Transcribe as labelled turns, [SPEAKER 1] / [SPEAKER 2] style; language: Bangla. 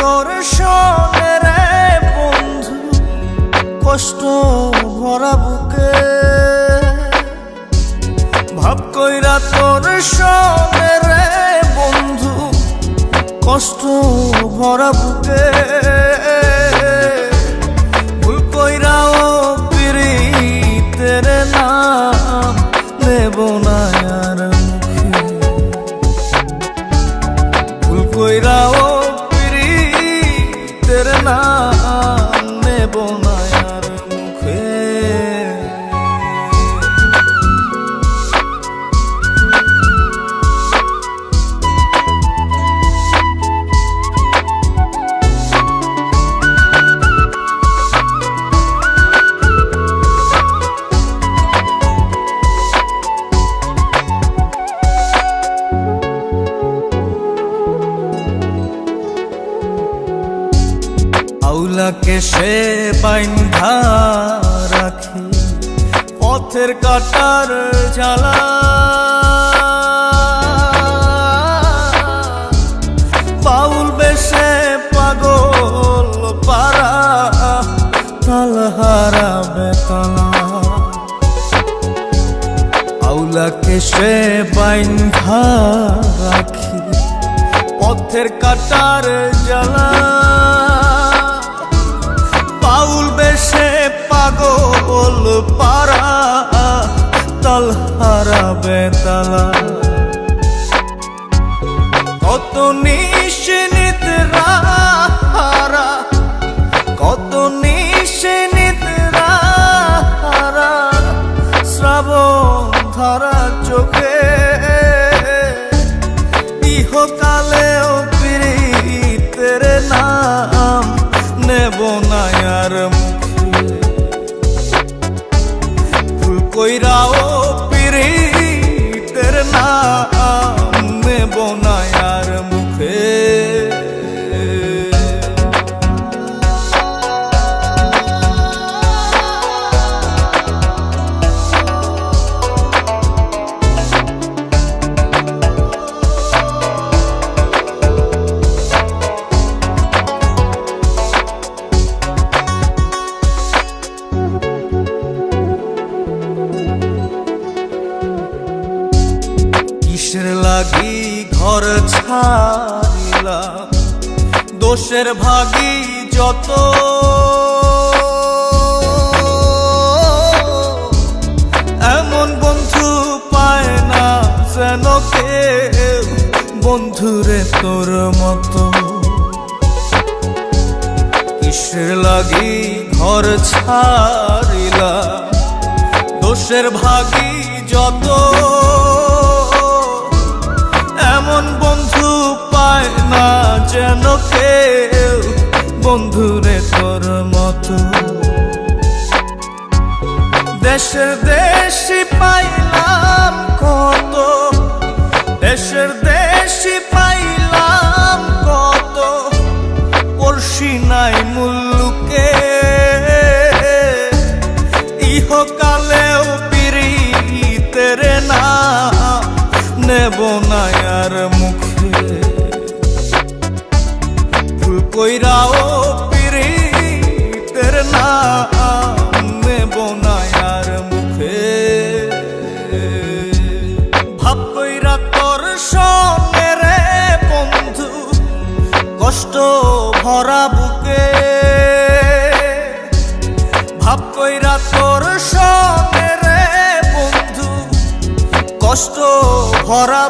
[SPEAKER 1] তোর সনে রে বন্ধু, কষ্ট ভরা বুকে ভাব কইরা তোর সনে রে বন্ধু, কষ্ট ভরা বুকে ভুল কইরাও পিরিতের নাম নেব না আর মুখে, ভুল কইরাও পিরিতের নাম নেব না আর মুখে। আউলাকে সে বাইন্ধা রাখি পথের কাটার জ্বালা, বাউল বেশে পাগল পারা তালহারা বেতালা। আউলাকে সে বাইন্ধা রাখি পথের কাটার জ্বালা, বাউল বেশে পাগল পারা তালহারা বেতালা। কত নিশিনিতরা হারা, কত নিশিনিতরা হারা শ্রাবণ ধারা চোখে, ইহকালেও পিরিতের নাম নেব না আর মুখে, ভুল কইরাও পিরিতের নাম নেব না আর মুখে। কিসের লাগি ঘর ছাড়িলাম, দোষের ভাগী যত, এমন বন্ধু পায় না যেন কেউ বন্ধুরে তোর মতো। কিসের লাগি ঘর ছাড়িলাম, দোষের ভাগী যত, এমন বন্ধু পায় না যেন কেউ বন্ধুরে তোর মতো। দেশের দেশি পাইলাম কত, দেশের দেশি পাইলাম কত, পড়শি নাই মুল্লুকে, ইহকালেও পিরিতের নাম নেব না আর মুখে, ভুল কইরাও পিরিতের নাম নেব না আর মুখে। ভাব কইরা তোর সঙ্গে রে বন্ধু, কষ্ট ভরা বুকে ভাব কইরা তোর সঙ্গে রে বন্ধু, কষ্ট ভরা